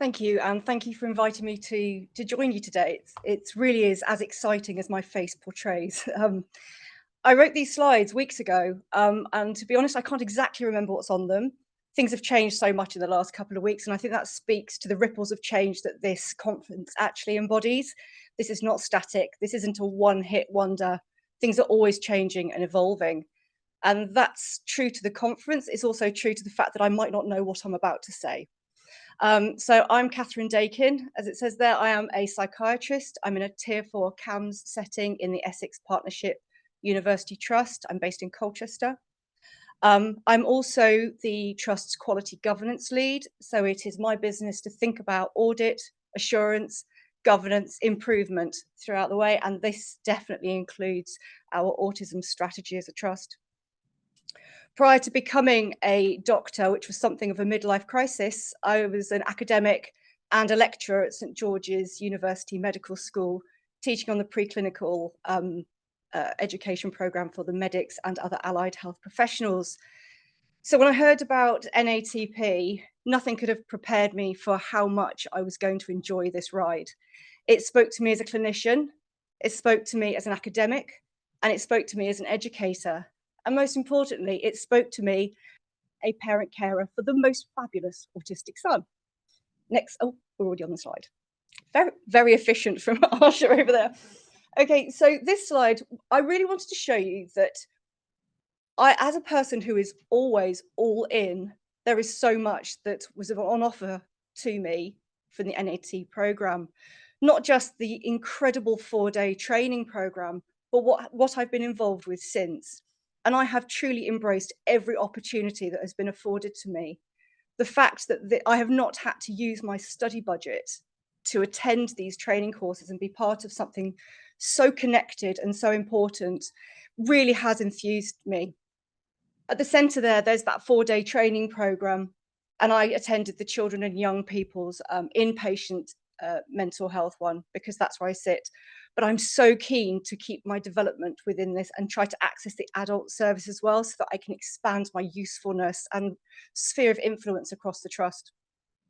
Thank you, and thank you for inviting me to join you today. It's really is as exciting as my face portrays. I wrote these slides weeks ago, and to be honest, I can't exactly remember what's on them. Things have changed so much in the last couple of weeks, and I think that speaks to the ripples of change that this conference actually embodies. This is not static. This isn't a one-hit wonder. Things are always changing and evolving. And that's true to the conference. It's also true to the fact that I might not know what I'm about to say. So I'm Catherine Dakin. As it says there, I am a psychiatrist. I'm in a Tier 4 CAMS setting in the Essex Partnership University Trust. I'm based in Colchester. I'm also the Trust's quality governance lead. So it is my business to think about audit, assurance, governance, improvement throughout the way. And this definitely includes our autism strategy as a trust. Prior to becoming a doctor, which was something of a midlife crisis, I was an academic and a lecturer at St George's University Medical School, teaching on the preclinical education programme for the medics and other allied health professionals. So when I heard about NATP, nothing could have prepared me for how much I was going to enjoy this ride. It spoke to me as a clinician, it spoke to me as an academic, and it spoke to me as an educator. And most importantly, it spoke to me, a parent carer for the most fabulous autistic son. Next, oh, we're already on the slide. Very, very efficient from Arsha over there. Okay, so this slide, I really wanted to show you that as a person who is always all in, there is so much that was on offer to me from the NAT programme. Not just the incredible 4-day training programme, but what I've been involved with since. And I have truly embraced every opportunity that has been afforded to me. The fact that I have not had to use my study budget to attend these training courses and be part of something so connected and so important really has enthused me. At the centre there's that 4-day training programme, and I attended the children and young people's inpatient mental health one because that's where I sit. But I'm so keen to keep my development within this and try to access the adult service as well so that I can expand my usefulness and sphere of influence across the trust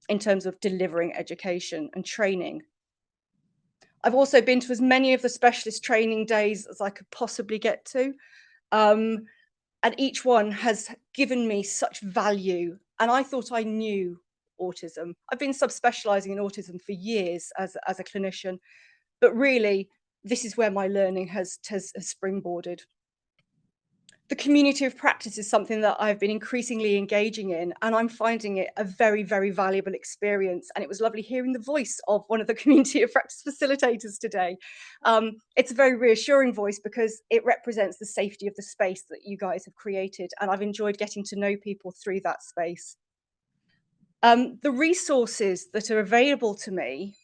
in terms of delivering education and training. I've also been to as many of the specialist training days as I could possibly get to. And each one has given me such value. And I thought I knew autism. I've been subspecialising in autism for years as a clinician, but really, this is where my learning has springboarded. The community of practice is something that I've been increasingly engaging in, and I'm finding it a very, very valuable experience. And it was lovely hearing the voice of one of the community of practice facilitators today. It's a very reassuring voice because it represents the safety of the space that you guys have created, and I've enjoyed getting to know people through that space. The resources that are available to me,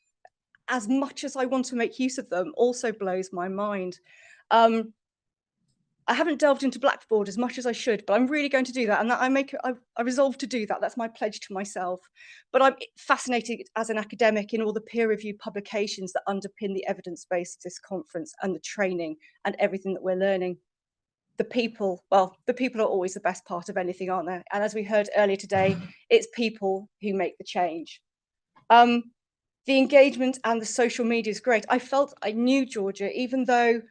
as much as I want to make use of them, also blows my mind. I haven't delved into Blackboard as much as I should, but I'm really going to do that. And that I resolve to do that. That's my pledge to myself. But I'm fascinated as an academic in all the peer-reviewed publications that underpin the evidence base of this conference and the training and everything that we're learning. The people are always the best part of anything, aren't they? And as we heard earlier today, it's people who make the change. The engagement and the social media is great. I felt I knew Georgia, even though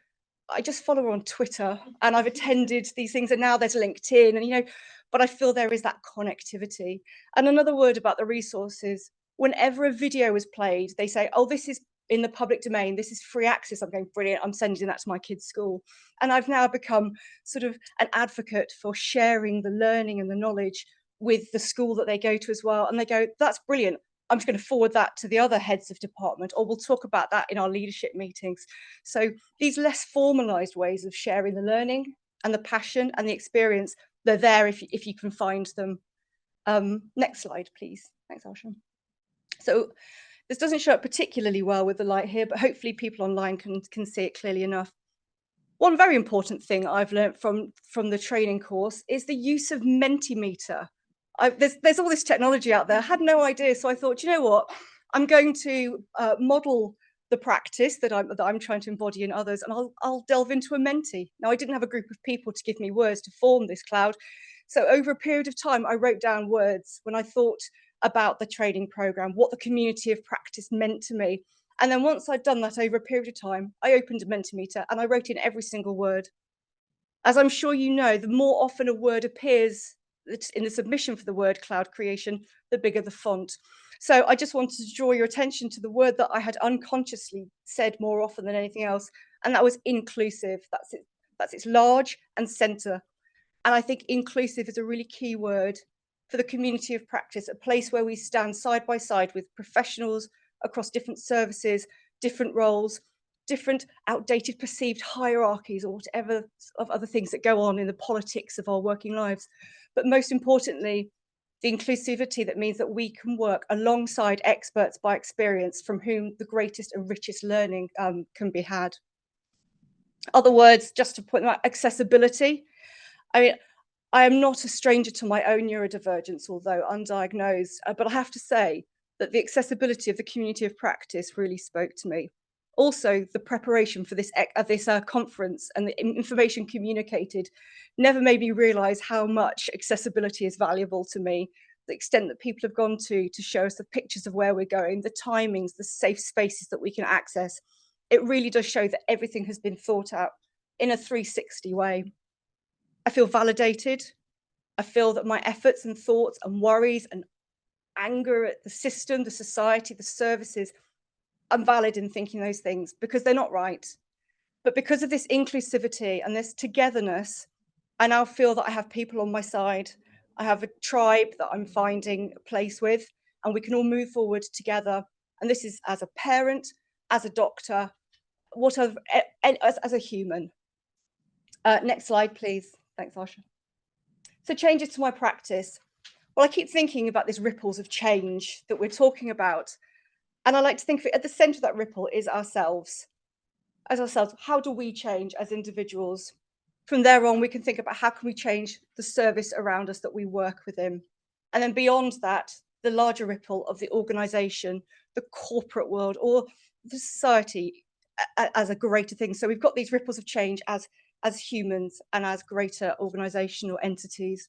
I just follow her on Twitter and I've attended these things, and now there's LinkedIn, and but I feel there is that connectivity. And another word about the resources, whenever a video is played, they say, oh, this is in the public domain, this is free access. I'm going, brilliant, I'm sending that to my kids' school. And I've now become sort of an advocate for sharing the learning and the knowledge with the school that they go to as well. And they go, that's brilliant. I'm just going to forward that to the other heads of department, or we'll talk about that in our leadership meetings. So these less formalized ways of sharing the learning and the passion and the experience, they're there if you can find them. Next slide, please. Thanks, Arsha. So this doesn't show up particularly well with the light here, but hopefully people online can see it clearly enough. One very important thing I've learned from the training course is the use of Mentimeter. There's all this technology out there. I had no idea, so I thought, you know what, I'm going to model the practice that I'm trying to embody in others, and I'll delve into a Menti. Now, I didn't have a group of people to give me words to form this cloud, so over a period of time, I wrote down words when I thought about the training programme, what the community of practice meant to me. And then once I'd done that over a period of time, I opened a Mentimeter and I wrote in every single word. As I'm sure you know, the more often a word appears in the submission for the word cloud creation, the bigger the font. So I just wanted to draw your attention to the word that I had unconsciously said more often than anything else, and that was inclusive. That's it. That's its large and centre. And I think inclusive is a really key word for the community of practice, a place where we stand side by side with professionals across different services, different roles, different outdated perceived hierarchies or whatever of other things that go on in the politics of our working lives. But most importantly, the inclusivity that means that we can work alongside experts by experience from whom the greatest and richest learning can be had. Other words, just to point them out, accessibility. I mean, I am not a stranger to my own neurodivergence, although undiagnosed, but I have to say that the accessibility of the community of practice really spoke to me. Also, the preparation for this conference and the information communicated never made me realise how much accessibility is valuable to me. The extent that people have gone to show us the pictures of where we're going, the timings, the safe spaces that we can access. It really does show that everything has been thought out in a 360 way. I feel validated. I feel that my efforts and thoughts and worries and anger at the system, the society, the services, I'm valid in thinking those things because they're not right. But because of this inclusivity and this togetherness, I now feel that I have people on my side. I have a tribe that I'm finding a place with, and we can all move forward together. And this is as a parent, as a doctor, as a human. Next slide, please. Thanks, Asha. So changes to my practice. Well, I keep thinking about these ripples of change that we're talking about. And I like to think of it at the centre of that ripple is ourselves. As ourselves, how do we change as individuals? From there on, we can think about how can we change the service around us that we work within. And then beyond that, the larger ripple of the organisation, the corporate world, or the society as a greater thing. So we've got these ripples of change as humans and as greater organisational entities.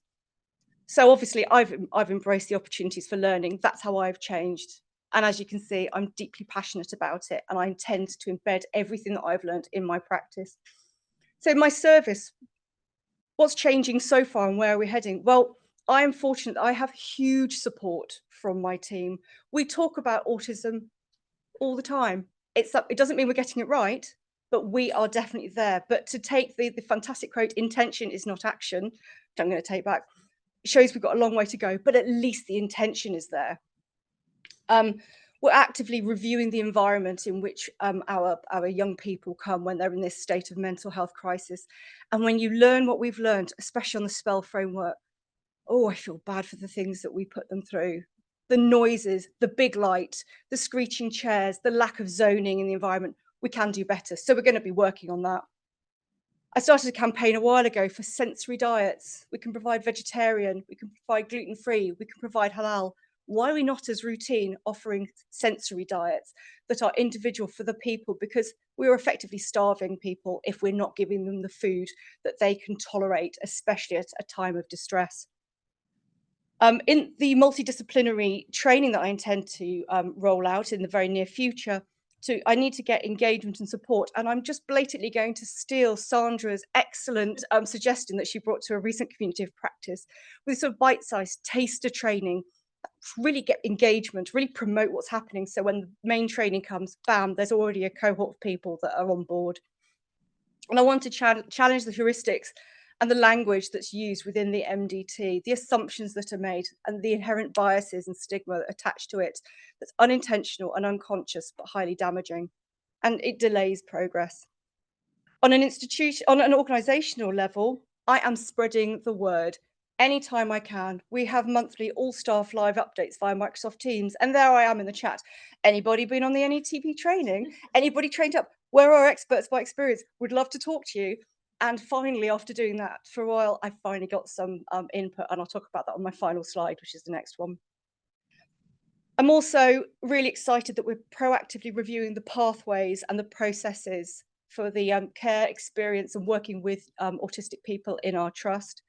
So obviously I've embraced the opportunities for learning. That's how I've changed. And as you can see, I'm deeply passionate about it, and I intend to embed everything that I've learned in my practice. So my service, what's changing so far and where are we heading? Well, I am fortunate. I have huge support from my team. We talk about autism all the time. It doesn't mean we're getting it right, but we are definitely there. But to take the fantastic quote, intention is not action, which I'm going to take back, shows we've got a long way to go, but at least the intention is there. We're actively reviewing the environment in which our young people come when they're in this state of mental health crisis. And when you learn what we've learned, especially on the spell framework, oh, I feel bad for the things that we put them through. The noises, the big light, the screeching chairs, the lack of zoning in the environment, we can do better. So we're going to be working on that. I started a campaign a while ago for sensory diets. We can provide vegetarian, we can provide gluten-free, we can provide halal. Why are we not as routine offering sensory diets that are individual for the people? Because we're effectively starving people if we're not giving them the food that they can tolerate, especially at a time of distress. In the multidisciplinary training that I intend to roll out in the very near future, I need to get engagement and support. And I'm just blatantly going to steal Sandra's excellent suggestion that she brought to a recent community of practice with sort of bite-sized taster training, really get engagement, really promote what's happening. So when the main training comes, bam, there's already a cohort of people that are on board. And I want to challenge the heuristics and the language that's used within the MDT, the assumptions that are made and the inherent biases and stigma attached to it that's unintentional and unconscious, but highly damaging. And it delays progress. On an organisational level, I am spreading the word anytime I can. We have monthly all-staff live updates via Microsoft Teams, and there I am in the chat. Anybody been on the NATP training? Anybody trained up? Where are experts by experience? Would love to talk to you. And finally, after doing that for a while, I finally got some input, and I'll talk about that on my final slide, which is the next one. I'm also really excited that we're proactively reviewing the pathways and the processes for the care experience and working with autistic people in our trust.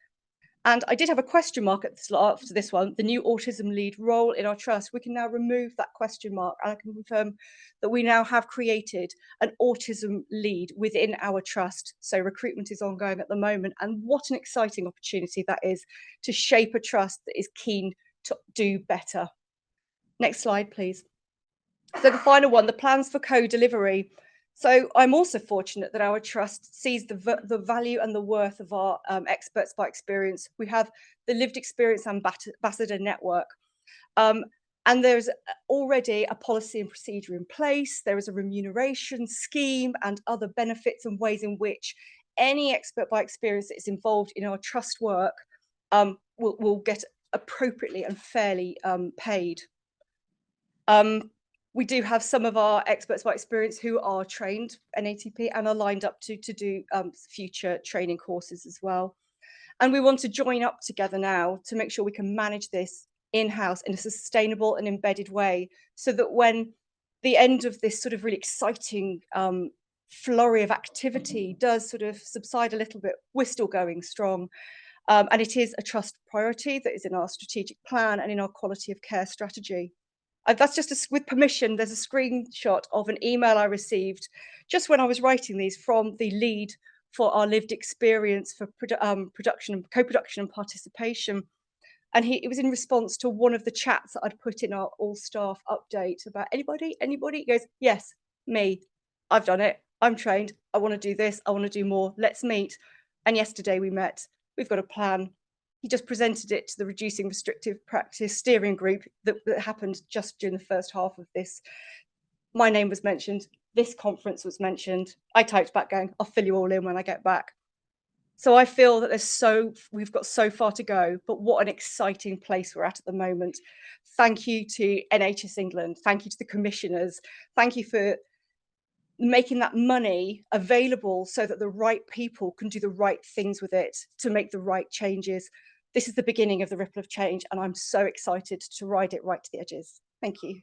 And I did have a question mark at the start after this one, the new autism lead role in our trust. We can now remove that question mark, and I can confirm that we now have created an autism lead within our trust. So recruitment is ongoing at the moment, and what an exciting opportunity that is to shape a trust that is keen to do better. Next slide, please. So the final one, the plans for co-delivery. So I'm also fortunate that our trust sees the value and the worth of our experts by experience. We have the lived experience ambassador network. And there's already a policy and procedure in place. There is a remuneration scheme and other benefits and ways in which any expert by experience that is involved in our trust work will get appropriately and fairly paid. We do have some of our experts by experience who are trained NATP and are lined up to do future training courses as well. And we want to join up together now to make sure we can manage this in-house in a sustainable and embedded way, so that when the end of this sort of really exciting flurry of activity does sort of subside a little bit, we're still going strong. And it is a trust priority that is in our strategic plan and in our quality of care strategy. That's just with permission. There's a screenshot of an email I received just when I was writing these from the lead for our lived experience for production and co-production and participation. And it was in response to one of the chats that I'd put in our all staff update about anybody? He goes, yes, me. I've done it. I'm trained. I want to do this. I want to do more. Let's meet. And yesterday we met. We've got a plan. He just presented it to the Reducing Restrictive Practice Steering Group that happened just during the first half of this. My name was mentioned. This conference was mentioned. I typed back going, I'll fill you all in when I get back. So I feel that we've got so far to go, but what an exciting place we're at the moment. Thank you to NHS England. Thank you to the commissioners. Thank you for making that money available so that the right people can do the right things with it to make the right changes. This is the beginning of the ripple of change, and I'm so excited to ride it right to the edges. Thank you.